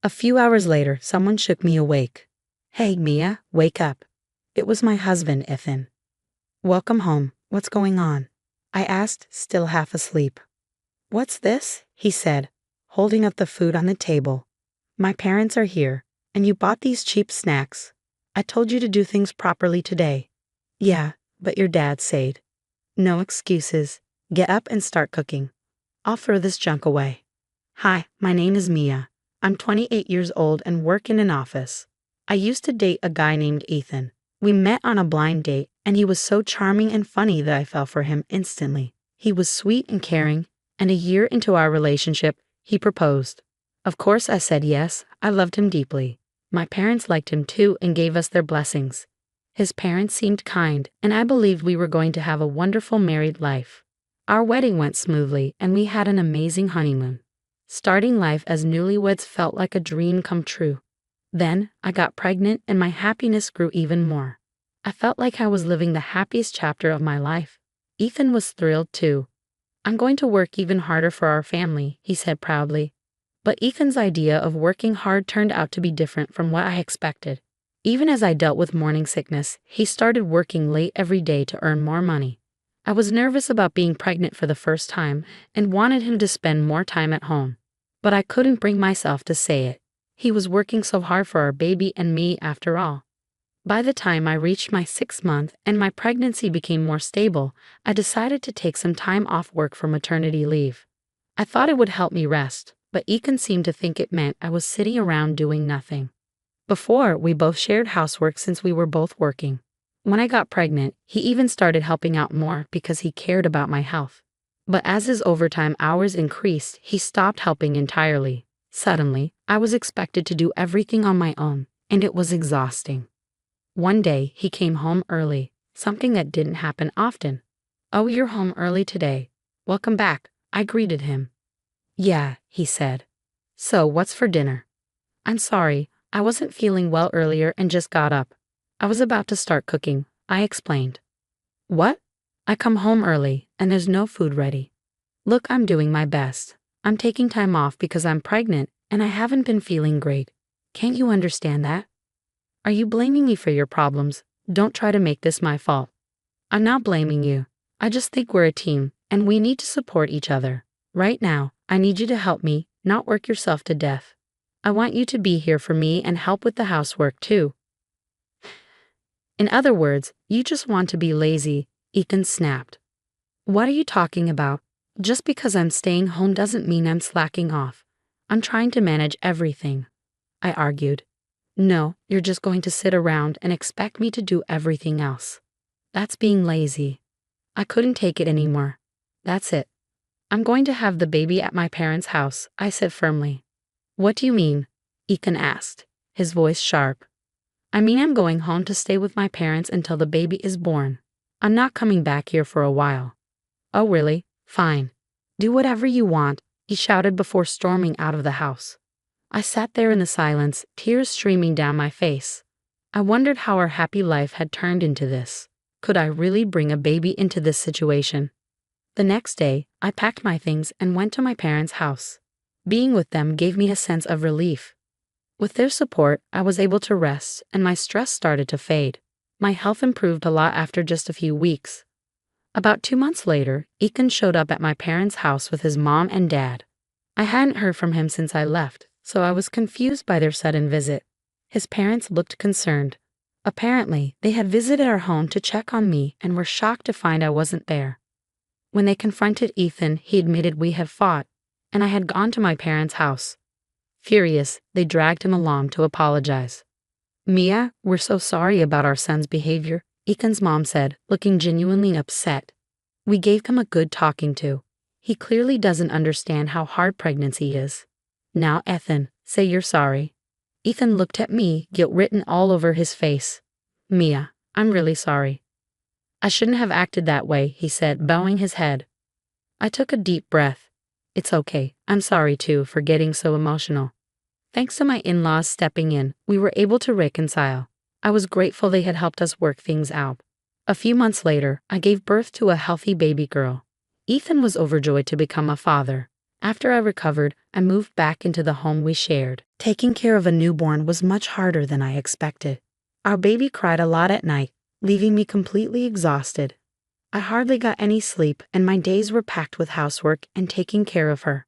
A few hours later, someone shook me awake. "Hey, Mia, wake up." It was my husband, Ethan. "Welcome home. What's going on?" I asked, still half asleep. "What's this?" he said, holding up the food on the table. "My parents are here, and you bought these cheap snacks. I told you to do things properly today." "Yeah, but your dad said." "No excuses. Get up and start cooking. I'll throw this junk away." "Hi, my name is Mia. I'm 28 years old and work in an office. I used to date a guy named Ethan. We met on a blind date, and he was so charming and funny that I fell for him instantly. He was sweet and caring, and a year into our relationship, he proposed. Of course, I said yes. I loved him deeply. My parents liked him too and gave us their blessings. His parents seemed kind, and I believed we were going to have a wonderful married life. Our wedding went smoothly, and we had an amazing honeymoon. Starting life as newlyweds felt like a dream come true. Then, I got pregnant and my happiness grew even more. I felt like I was living the happiest chapter of my life. Ethan was thrilled too. "I'm going to work even harder for our family," he said proudly. But Ethan's idea of working hard turned out to be different from what I expected. Even as I dealt with morning sickness, he started working late every day to earn more money. I was nervous about being pregnant for the first time and wanted him to spend more time at home. But I couldn't bring myself to say it. He was working so hard for our baby and me after all. By the time I reached my 6th month and my pregnancy became more stable, I decided to take some time off work for maternity leave. I thought it would help me rest, but Ethan seemed to think it meant I was sitting around doing nothing. Before, we both shared housework since we were both working. When I got pregnant, he even started helping out more because he cared about my health. But as his overtime hours increased, he stopped helping entirely. Suddenly, I was expected to do everything on my own, and it was exhausting. One day, he came home early, something that didn't happen often. "Oh, you're home early today. Welcome back," I greeted him. "Yeah," he said. "So, what's for dinner?" "I'm sorry, I wasn't feeling well earlier and just got up. I was about to start cooking," I explained. "What? I come home early, and there's no food ready. Look, I'm doing my best. I'm taking time off because I'm pregnant, and I haven't been feeling great. Can't you understand that? Are you blaming me for your problems? Don't try to make this my fault." "I'm not blaming you. I just think we're a team, and we need to support each other. Right now, I need you to help me, not work yourself to death. I want you to be here for me and help with the housework too." "In other words, you just want to be lazy," Ethan snapped. "What are you talking about? Just because I'm staying home doesn't mean I'm slacking off. I'm trying to manage everything," I argued. "No, you're just going to sit around and expect me to do everything else. That's being lazy." I couldn't take it anymore. "That's it. I'm going to have the baby at my parents' house," I said firmly. "What do you mean?" Ethan asked, his voice sharp. "I mean I'm going home to stay with my parents until the baby is born. I'm not coming back here for a while." "Oh really? Fine. Do whatever you want," he shouted before storming out of the house. I sat there in the silence, tears streaming down my face. I wondered how our happy life had turned into this. Could I really bring a baby into this situation? The next day, I packed my things and went to my parents' house. Being with them gave me a sense of relief. With their support, I was able to rest, and my stress started to fade. My health improved a lot after just a few weeks. About 2 months later, Ethan showed up at my parents' house with his mom and dad. I hadn't heard from him since I left, so I was confused by their sudden visit. His parents looked concerned. Apparently, they had visited our home to check on me and were shocked to find I wasn't there. When they confronted Ethan, he admitted we had fought, and I had gone to my parents' house. Furious, they dragged him along to apologize. "Mia, we're so sorry about our son's behavior," Ethan's mom said, looking genuinely upset. "We gave him a good talking to. He clearly doesn't understand how hard pregnancy is. Now, Ethan, say you're sorry." Ethan looked at me, guilt written all over his face. "Mia, I'm really sorry." "I shouldn't have acted that way," he said, bowing his head. I took a deep breath. "It's okay. I'm sorry too for getting so emotional." Thanks to my in-laws stepping in, we were able to reconcile. I was grateful they had helped us work things out. A few months later, I gave birth to a healthy baby girl. Ethan was overjoyed to become a father. After I recovered, I moved back into the home we shared. Taking care of a newborn was much harder than I expected. Our baby cried a lot at night, leaving me completely exhausted. I hardly got any sleep, and my days were packed with housework and taking care of her.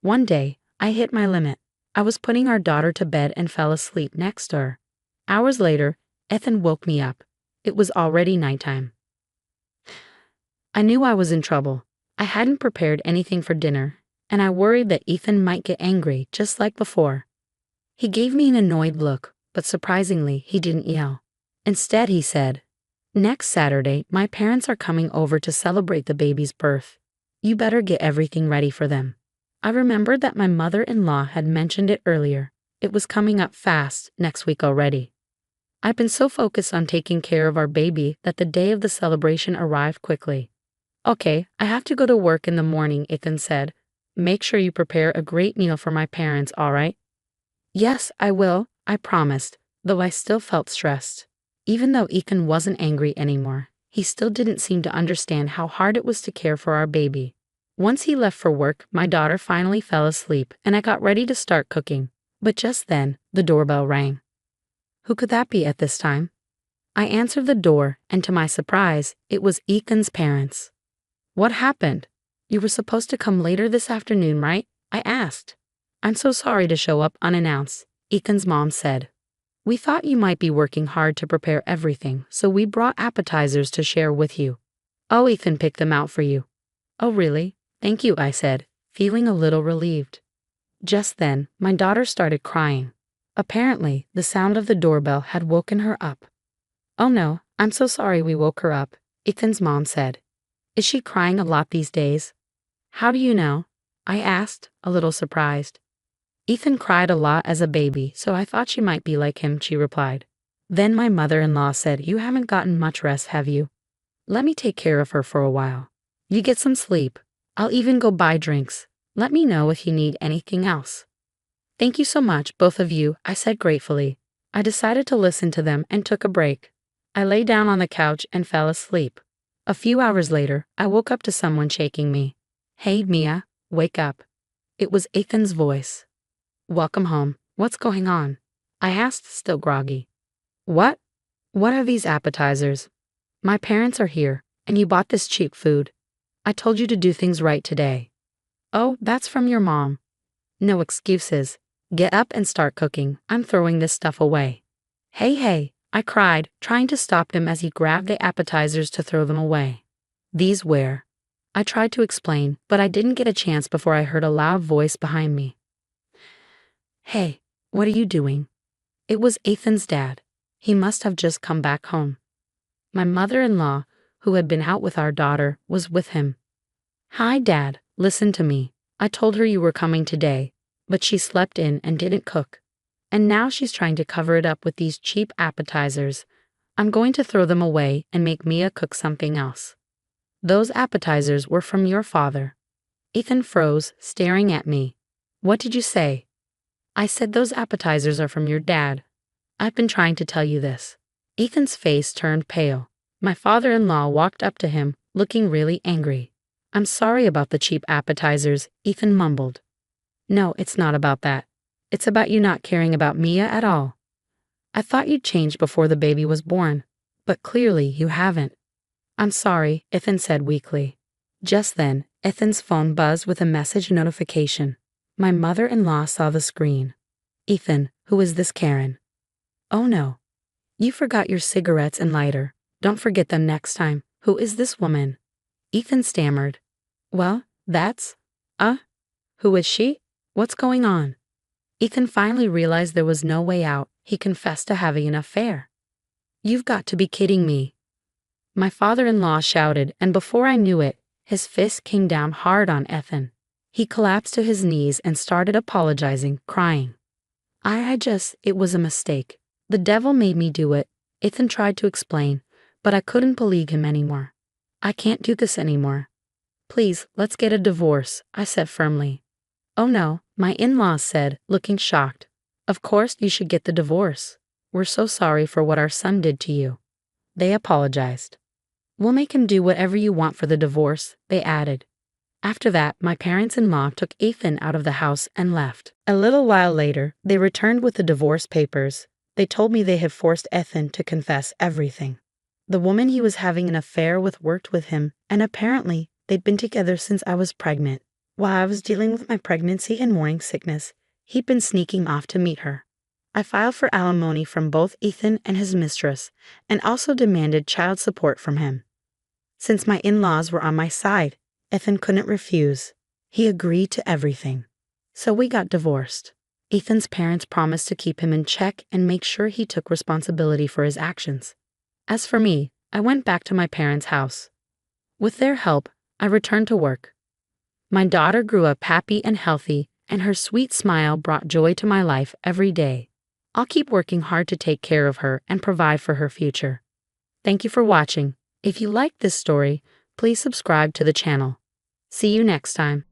One day, I hit my limit. I was putting our daughter to bed and fell asleep next to her. Hours later, Ethan woke me up. It was already nighttime. I knew I was in trouble. I hadn't prepared anything for dinner, and I worried that Ethan might get angry just like before. He gave me an annoyed look, but surprisingly, he didn't yell. Instead, he said, "Next Saturday, my parents are coming over to celebrate the baby's birth. You better get everything ready for them." I remembered that my mother-in-law had mentioned it earlier. It was coming up fast next week already. I've been so focused on taking care of our baby that the day of the celebration arrived quickly. "Okay, I have to go to work in the morning," Ethan said. "Make sure you prepare a great meal for my parents, all right?" "Yes, I will," I promised, though I still felt stressed. Even though Ethan wasn't angry anymore, he still didn't seem to understand how hard it was to care for our baby. Once he left for work, my daughter finally fell asleep, and I got ready to start cooking. But just then, the doorbell rang. Who could that be at this time? I answered the door, and to my surprise, it was Ethan's parents. "What happened? You were supposed to come later this afternoon, right?" I asked. "I'm so sorry to show up unannounced," Ethan's mom said. "We thought you might be working hard to prepare everything, so we brought appetizers to share with you." "Oh, Ethan picked them out for you." "Oh, really? Thank you," I said, feeling a little relieved. Just then, my daughter started crying. Apparently, the sound of the doorbell had woken her up. "Oh no, I'm so sorry we woke her up," Ethan's mom said. "Is she crying a lot these days?" "How do you know?" I asked, a little surprised. "Ethan cried a lot as a baby, so I thought she might be like him," she replied. Then my mother-in-law said, "You haven't gotten much rest, have you? Let me take care of her for a while. You get some sleep. I'll even go buy drinks. Let me know if you need anything else." "Thank you so much, both of you," I said gratefully. I decided to listen to them and took a break. I lay down on the couch and fell asleep. A few hours later, I woke up to someone shaking me. "Hey, Mia, wake up." It was Ethan's voice. "Welcome home. What's going on?" I asked, still groggy. "What? What are these appetizers?" "My parents are here, and you bought this cheap food. I told you to do things right today." "Oh, that's from your mom." "No excuses. Get up and start cooking. I'm throwing this stuff away." Hey, I cried, trying to stop him as he grabbed the appetizers to throw them away. "These where?" I tried to explain, but I didn't get a chance before I heard a loud voice behind me. "Hey, what are you doing?" It was Ethan's dad. He must have just come back home. My mother-in-law, who had been out with our daughter, was with him. "Hi, Dad, listen to me. I told her you were coming today, but she slept in and didn't cook. And now she's trying to cover it up with these cheap appetizers. I'm going to throw them away and make Mia cook something else." "Those appetizers were from your father." Ethan froze, staring at me. "What did you say?" "I said those appetizers are from your dad. I've been trying to tell you this." Ethan's face turned pale. My father-in-law walked up to him, looking really angry. "I'm sorry about the cheap appetizers," Ethan mumbled. "No, it's not about that. It's about you not caring about Mia at all. I thought you'd changed before the baby was born, but clearly you haven't." "I'm sorry," Ethan said weakly. Just then, Ethan's phone buzzed with a message notification. My mother-in-law saw the screen. "Ethan, who is this Karen?" "Oh no. You forgot your cigarettes and lighter. Don't forget them next time. Who is this woman?" Ethan stammered. "Well, that's... who is she? What's going on?" Ethan finally realized there was no way out. He confessed to having an affair. "You've got to be kidding me." My father-in-law shouted, and before I knew it, his fist came down hard on Ethan. He collapsed to his knees and started apologizing, crying. It was a mistake. The devil made me do it." Ethan tried to explain, but I couldn't believe him anymore. "I can't do this anymore. Please, let's get a divorce," I said firmly. "Oh no," my in-laws said, looking shocked. "Of course you should get the divorce. We're so sorry for what our son did to you." They apologized. "We'll make him do whatever you want for the divorce," they added. After that, my parents-in-law took Ethan out of the house and left. A little while later, they returned with the divorce papers. They told me they had forced Ethan to confess everything. The woman he was having an affair with worked with him, and apparently they'd been together since I was pregnant. While I was dealing with my pregnancy and morning sickness, he'd been sneaking off to meet her. I filed for alimony from both Ethan and his mistress, and also demanded child support from him. Since my in-laws were on my side, Ethan couldn't refuse. He agreed to everything. So we got divorced. Ethan's parents promised to keep him in check and make sure he took responsibility for his actions. As for me, I went back to my parents' house. With their help, I returned to work. My daughter grew up happy and healthy, and her sweet smile brought joy to my life every day. I'll keep working hard to take care of her and provide for her future. Thank you for watching. If you liked this story, please subscribe to the channel. See you next time.